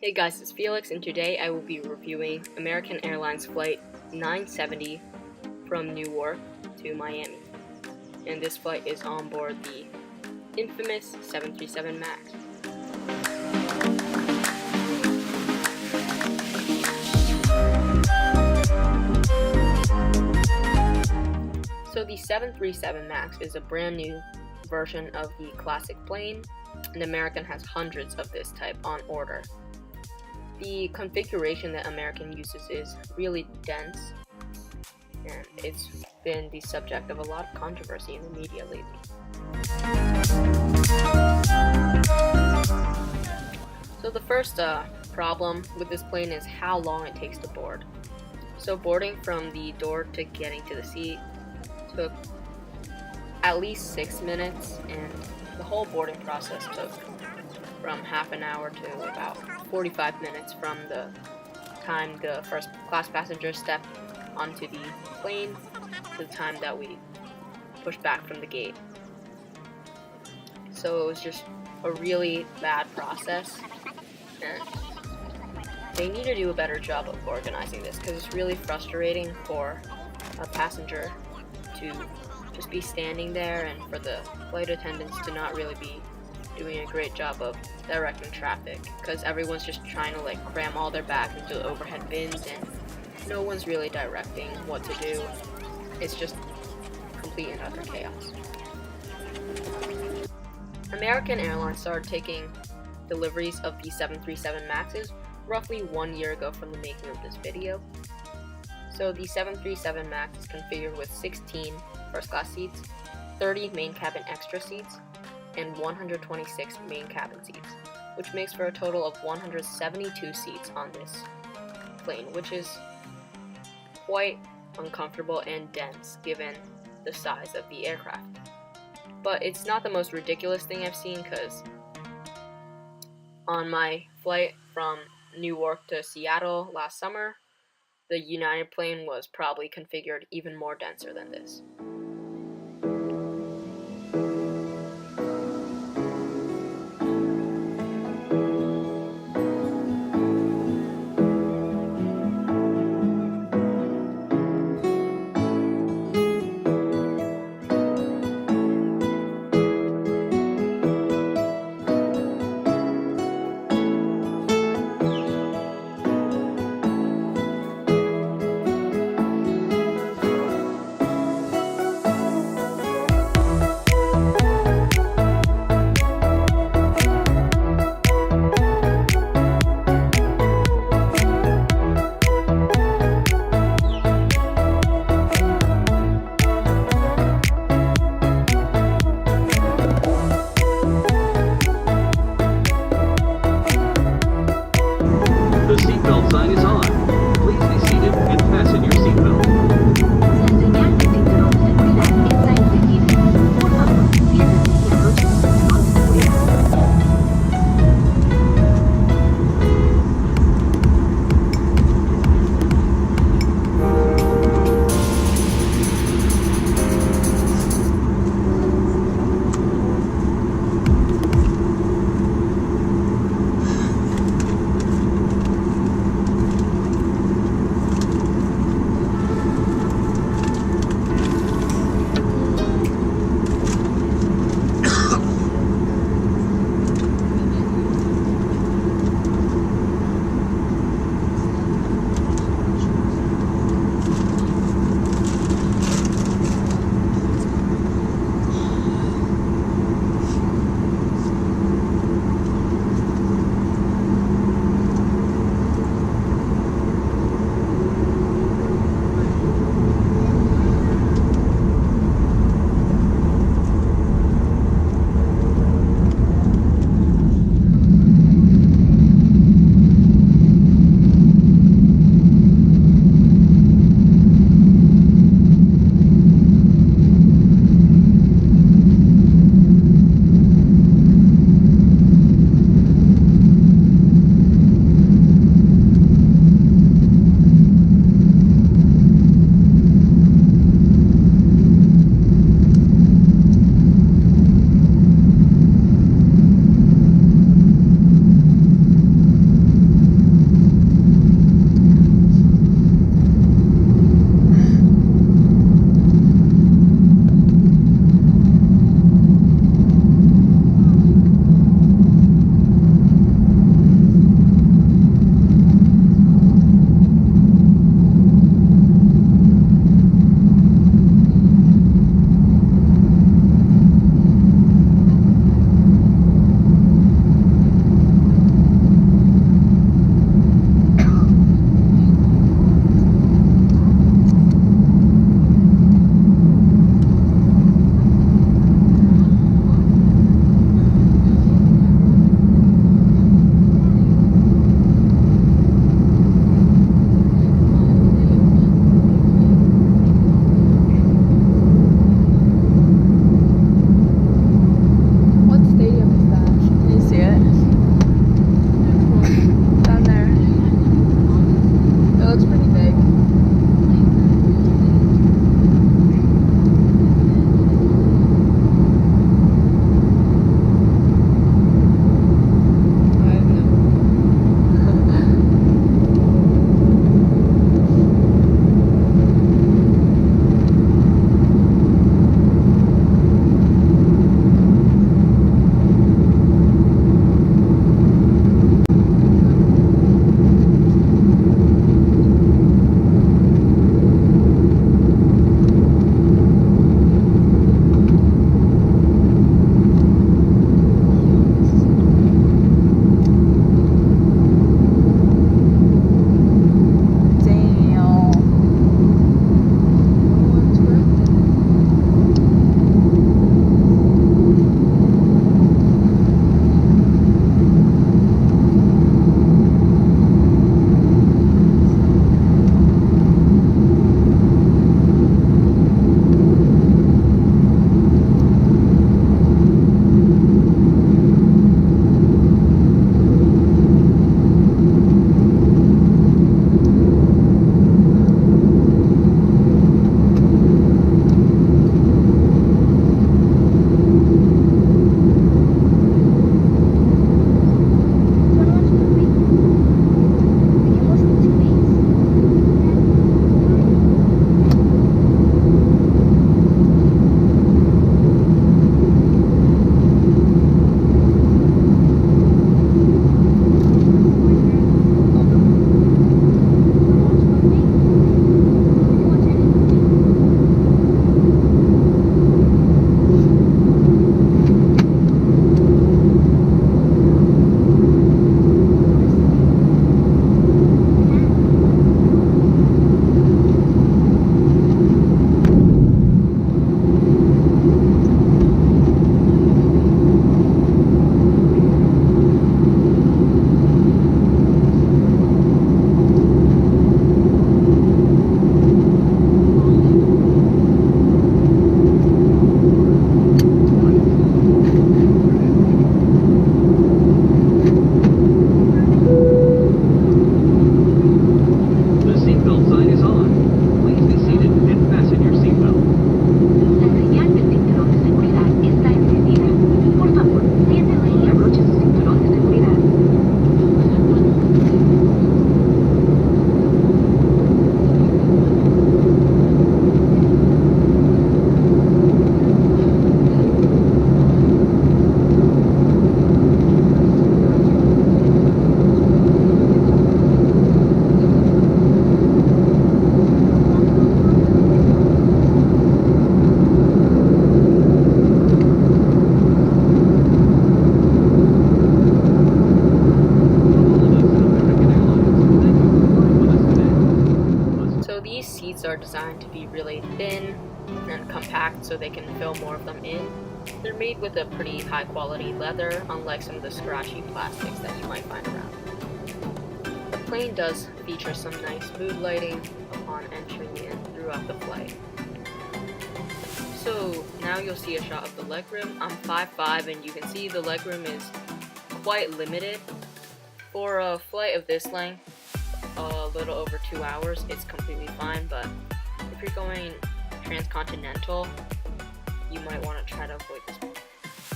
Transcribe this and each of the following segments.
Hey guys, it's Felix, and today I will be reviewing American Airlines Flight 970 from Newark to Miami. And this flight is on board the infamous 737 MAX. So the 737 MAX is a brand new version of the classic plane, and American has hundreds of this type on order. The configuration that American uses is really dense, and it's been the subject of a lot of controversy in the media lately. So the first problem with this plane is how long it takes to board. So boarding from the door to getting to the seat took at least 6 minutes, and the whole boarding process took from half an hour to about 45 minutes from the time the first class passenger stepped onto the plane to the time that we pushed back from the gate. So it was just a really bad process, and they need to do a better job of organizing this, because it's really frustrating for a passenger to just be standing there and for the flight attendants to not really be doing a great job of directing traffic, because everyone's just trying to cram all their bags into the overhead bins and no one's really directing what to do. It's just complete and utter chaos. American Airlines started taking deliveries of the 737 MAXs roughly 1 year ago from the making of this video. So the 737 MAX is configured with 16 first class seats, 30 main cabin extra seats, and 126 main cabin seats, which makes for a total of 172 seats on this plane, which is quite uncomfortable and dense given the size of the aircraft. But it's not the most ridiculous thing I've seen, because on my flight from Newark to Seattle last summer, the United plane was probably configured even more denser than this. are designed to be really thin and compact so they can fill more of them in. They're made with a pretty high quality leather, unlike some of the scratchy plastics that you might find around. The plane does feature some nice mood lighting upon entering in throughout the flight. So now you'll see a shot of the legroom. I'm 5'5", and you can see the legroom is quite limited. For a flight of this length, a little over 2 hours, it's completely fine, but if you're going transcontinental, you might want to try to avoid this one.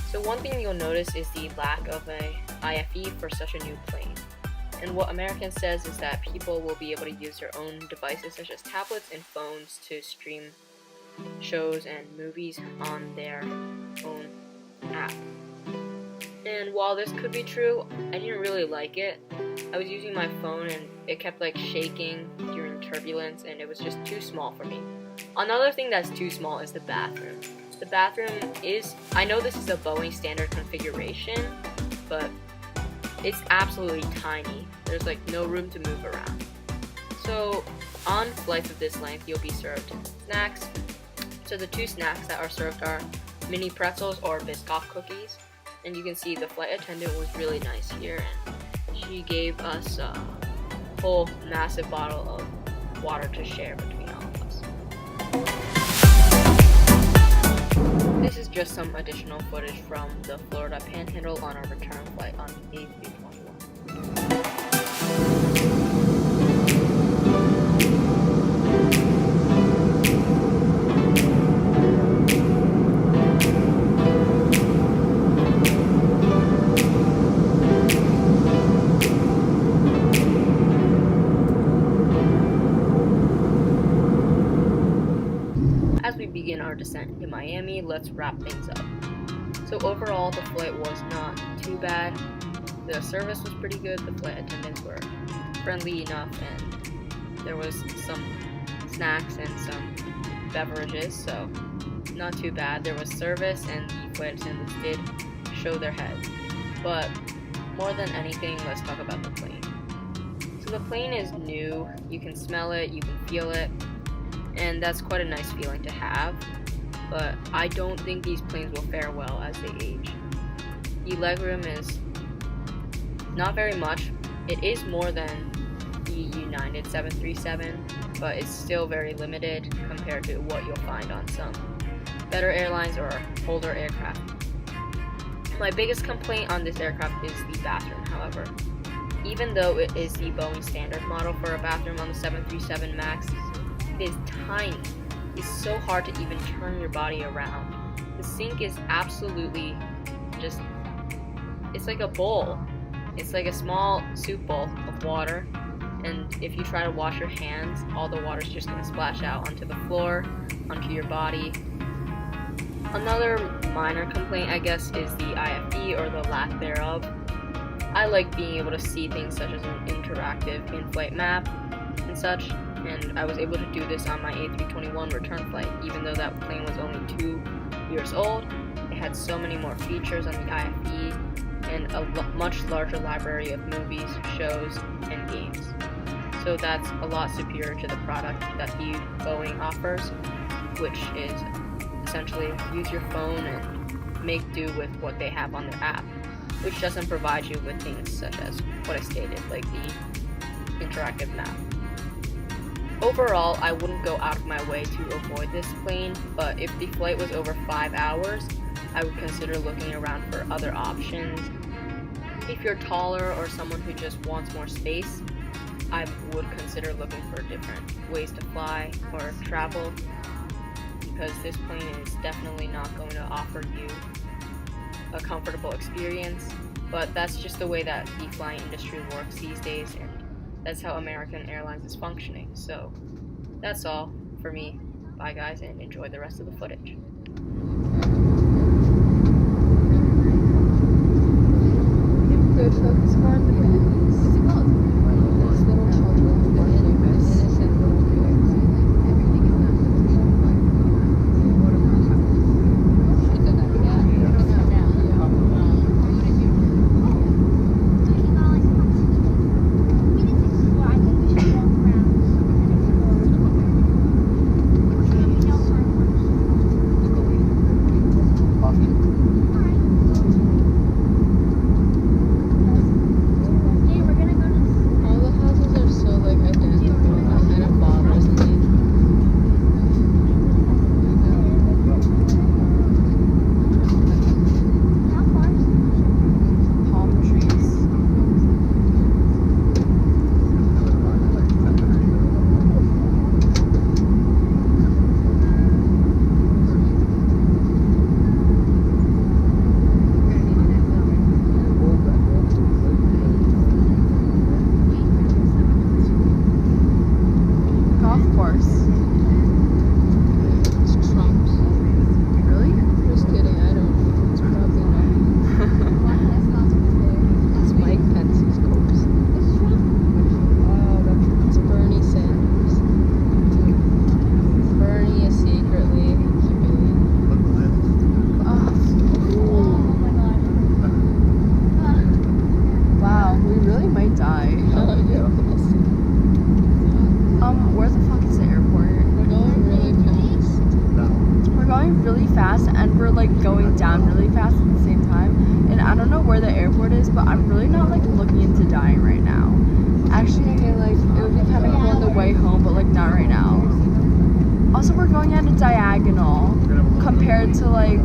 So one thing you'll notice is the lack of a IFE for such a new plane. And what American says is that people will be able to use their own devices such as tablets and phones to stream shows and movies on their own app. And while this could be true, I didn't really like it. I was using my phone and it kept like shaking during turbulence, and it was just too small for me. Another thing that's too small is the bathroom. The bathroom is, I know this is a Boeing standard configuration, but it's absolutely tiny. There's like no room to move around. So on flights of this length, you'll be served snacks. So the two snacks that are served are mini pretzels or Biscoff cookies. And you can see the flight attendant was really nice here, and she gave us a whole massive bottle of water to share between all of us. This is just some additional footage from the Florida Panhandle on our return flight on the A321. As we begin our descent into Miami, let's wrap things up. So overall, the flight was not too bad. The service was pretty good, the flight attendants were friendly enough, and there was some snacks and some beverages, so not too bad. There was service, and the flight attendants did show their heads. But more than anything, let's talk about the plane. So the plane is new, you can smell it, you can feel it, and that's quite a nice feeling to have, but I don't think these planes will fare well as they age. The legroom is not very much. It is more than the United 737, but it's still very limited compared to what you'll find on some better airlines or older aircraft. My biggest complaint on this aircraft is the bathroom, however. Even though it is the Boeing standard model for a bathroom on the 737 MAX, it is tiny. It's so hard to even turn your body around. The sink is absolutely just, it's like a bowl. It's like a small soup bowl of water, and if you try to wash your hands, all the water's just going to splash out onto the floor, onto your body. Another minor complaint, I guess, is the IFE or the lack thereof. I like being able to see things such as an interactive in-flight map and such, and I was able to do this on my A321 return flight. Even though that plane was only 2 years old, it had so many more features on the IFE and a much larger library of movies, shows, and games. So that's a lot superior to the product that the Boeing offers, which is essentially use your phone and make do with what they have on their app, which doesn't provide you with things such as what I stated, like the interactive map. Overall, I wouldn't go out of my way to avoid this plane, but if the flight was over 5 hours, I would consider looking around for other options. If you're taller or someone who just wants more space, I would consider looking for different ways to fly or travel, because this plane is definitely not going to offer you a comfortable experience. But that's just the way that the flying industry works these days, and that's how American Airlines is functioning. So that's all for me. Bye guys, and enjoy the rest of the footage. going down really fast at the same time. And I don't know where the airport is, but I'm really not like looking into dying right now. Actually, I mean, like, it would be kind of cool on the way home, but like not right now. Also, we're going at a diagonal compared to like,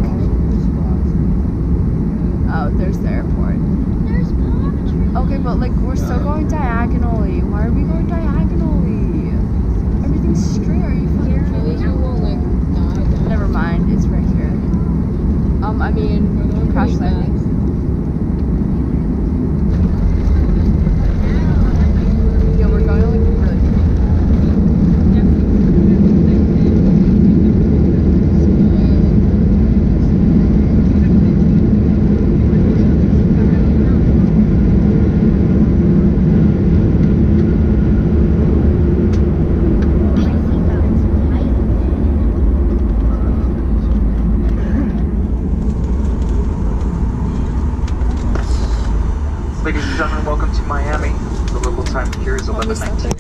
oh, there's the airport. There's palm trees. Okay, but like we're still going diagonally. Why are we going diagonally? Everything's straight. Are you fucking kidding me? Never mind. It's right here. I mean, crash landing. Yeah, we're going like really. Ladies and gentlemen, welcome to Miami. The local time here is 11:19